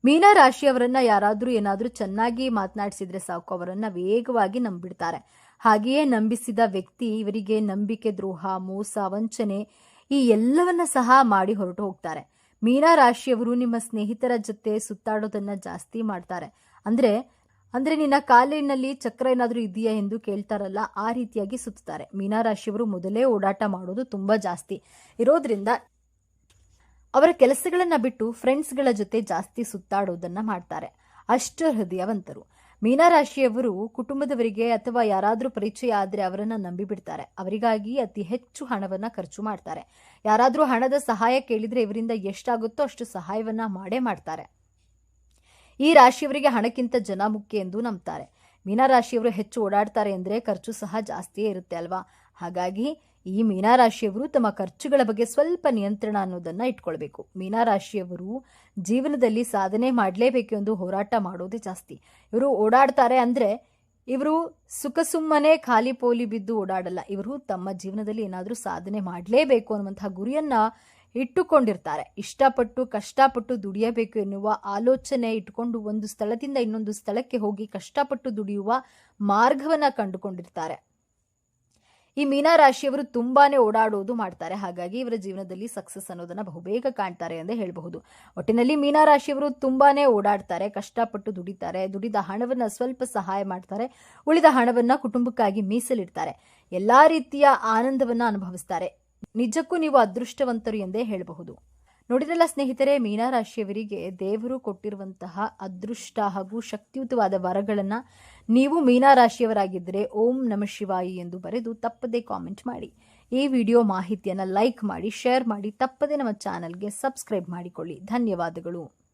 ಮೀನರಾಶಿಯವರನ್ನ ಯಾರಾದ್ರೂ ಏನಾದ್ರೂ ಚೆನ್ನಾಗಿ ಮಾತನಾಡಿಸಿದ್ರೆ ಸಾಕು ಅವರನ್ನ ವೇಗವಾಗಿ ನಂಬಿಡ್ತಾರೆ. ಹಾಗೆಯೇ ನಂಬಿಸಿದ ವ್ಯಕ್ತಿ ಇವರಿಗೆ ನಂಬಿಕೆ ದ್ರೋಹ, ಮೋಸ, ವಂಚನೆ ಈ ಎಲ್ಲವನ್ನ ಸಹ ಮಾಡಿ ಹೊರಟು ಹೋಗ್ತಾರೆ. ಮೀನರಾಶಿಯವರು ನಿಮ್ಮ ಸ್ನೇಹಿತರ ಜೊತೆ ಸುತ್ತಾಡೋದನ್ನ ಜಾಸ್ತಿ ಮಾಡ್ತಾರೆ. ಅಂದ್ರೆ ನಿನ್ನ ಕಾಲಿನಲ್ಲಿ ಚಕ್ರ ಏನಾದ್ರೂ ಇದೆಯಾ ಎಂದು ಕೇಳ್ತಾರಲ್ಲ, ಆ ರೀತಿಯಾಗಿ ಸುತ್ತಾರೆ. ಮೀನರಾಶಿಯವರು ಮೊದಲೇ ಓಡಾಟ ಮಾಡೋದು ತುಂಬಾ ಜಾಸ್ತಿ ಇರೋದ್ರಿಂದ ಅವರ ಕೆಲಸಗಳನ್ನ ಬಿಟ್ಟು ಫ್ರೆಂಡ್ಸ್ಗಳ ಜೊತೆ ಜಾಸ್ತಿ ಸುತ್ತಾಡೋದನ್ನ ಮಾಡ್ತಾರೆ. ಅಷ್ಟು ಹೃದಯವಂತರು. ಮೀನರಾಶಿಯವರು ಕುಟುಂಬದವರಿಗೆ ಅಥವಾ ಯಾರಾದ್ರೂ ಪರಿಚಯ ಆದ್ರೆ ಅವರನ್ನ ನಂಬಿಬಿಡ್ತಾರೆ. ಅವರಿಗಾಗಿ ಅತಿ ಹೆಚ್ಚು ಹಣವನ್ನ ಖರ್ಚು ಮಾಡ್ತಾರೆ. ಯಾರಾದ್ರೂ ಹಣದ ಸಹಾಯ ಕೇಳಿದ್ರೆ ಇವರಿಂದ ಎಷ್ಟಾಗುತ್ತೋ ಅಷ್ಟು ಸಹಾಯವನ್ನ ಮಾಡೇ ಮಾಡ್ತಾರೆ. ಈ ರಾಶಿಯವರಿಗೆ ಹಣಕ್ಕಿಂತ ಜನ ಮುಖ್ಯ ಎಂದು ನಂಬ್ತಾರೆ. ಮೀನರಾಶಿಯವರು ಹೆಚ್ಚು ಓಡಾಡ್ತಾರೆ ಅಂದ್ರೆ ಖರ್ಚು ಸಹ ಜಾಸ್ತಿಯೇ ಇರುತ್ತೆ ಅಲ್ವಾ. ಹಾಗಾಗಿ ಈ ಮೀನರಾಶಿಯವರು ತಮ್ಮ ಖರ್ಚುಗಳ ಬಗ್ಗೆ ಸ್ವಲ್ಪ ನಿಯಂತ್ರಣ ಅನ್ನೋದನ್ನ ಇಟ್ಕೊಳ್ಬೇಕು. ಮೀನರಾಶಿಯವರು ಜೀವನದಲ್ಲಿ ಸಾಧನೆ ಮಾಡಲೇಬೇಕು ಎಂದು ಹೋರಾಟ ಮಾಡೋದೇ ಜಾಸ್ತಿ. ಇವರು ಓಡಾಡ್ತಾರೆ ಅಂದ್ರೆ ಇವರು ಸುಮ್ಮನೆ ಖಾಲಿ ಪೋಲಿ ಬಿದ್ದು ಓಡಾಡಲ್ಲ. ಇವರು ತಮ್ಮ ಜೀವನದಲ್ಲಿ ಏನಾದ್ರೂ ಸಾಧನೆ ಮಾಡಲೇಬೇಕು ಅನ್ನುವಂತಹ ಗುರಿಯನ್ನ ಇಟ್ಟುಕೊಂಡಿರ್ತಾರೆ. ಇಷ್ಟಪಟ್ಟು ಕಷ್ಟಪಟ್ಟು ದುಡಿಯಬೇಕು ಎನ್ನುವ ಆಲೋಚನೆ ಇಟ್ಟುಕೊಂಡು ಒಂದು ಸ್ಥಳದಿಂದ ಇನ್ನೊಂದು ಸ್ಥಳಕ್ಕೆ ಹೋಗಿ ಕಷ್ಟಪಟ್ಟು ದುಡಿಯುವ ಮಾರ್ಗವನ್ನ ಕಂಡುಕೊಂಡಿರ್ತಾರೆ. ಈ ಮೀನರಾಶಿಯವರು ತುಂಬಾನೇ ಓಡಾಡೋದು ಮಾಡ್ತಾರೆ. ಹಾಗಾಗಿ ಇವರ ಜೀವನದಲ್ಲಿ ಸಕ್ಸಸ್ ಅನ್ನೋದನ್ನ ಬಹುಬೇಗ ಕಾಣ್ತಾರೆ ಎಂದೇ ಹೇಳಬಹುದು. ಒಟ್ಟಿನಲ್ಲಿ ಮೀನರಾಶಿಯವರು ತುಂಬಾನೇ ಓಡಾಡ್ತಾರೆ, ಕಷ್ಟಪಟ್ಟು ದುಡಿತಾರೆ. ದುಡಿದ ಹಣವನ್ನ ಸ್ವಲ್ಪ ಸಹಾಯ ಮಾಡ್ತಾರೆ. ಉಳಿದ ಹಣವನ್ನ ಕುಟುಂಬಕ್ಕಾಗಿ ಮೀಸಲಿಡ್ತಾರೆ. ಎಲ್ಲಾ ರೀತಿಯ ಆನಂದವನ್ನ ಅನುಭವಿಸ್ತಾರೆ. ನಿಜಕ್ಕೂ ನೀವು ಅದೃಷ್ಟವಂತರು ಎಂದೇ ಹೇಳಬಹುದು. ನೋಡಿದ್ರಲ್ಲ ಸ್ನೇಹಿತರೆ, ಮೀನರಾಶಿಯವರಿಗೆ ದೇವರು ಕೊಟ್ಟಿರುವಂತಹ ಅದೃಷ್ಟ ಹಾಗೂ ಶಕ್ತಿಯುತವಾದ ವರಗಳನ್ನ ನೀವು ಮೀನರಾಶಿಯವರಾಗಿದ್ದರೆ ಓಂ ನಮಃ ಶಿವಾಯಿ ಎಂದು ಬರೆದು ತಪ್ಪದೇ ಕಾಮೆಂಟ್ ಮಾಡಿ. ಈ ವಿಡಿಯೋ ಮಾಹಿತಿಯನ್ನು ಲೈಕ್ ಮಾಡಿ, ಶೇರ್ ಮಾಡಿ, ತಪ್ಪದೇ ನಮ್ಮ ಚಾನೆಲ್ಗೆ ಸಬ್ಸ್ಕ್ರೈಬ್ ಮಾಡಿಕೊಳ್ಳಿ. ಧನ್ಯವಾದಗಳು.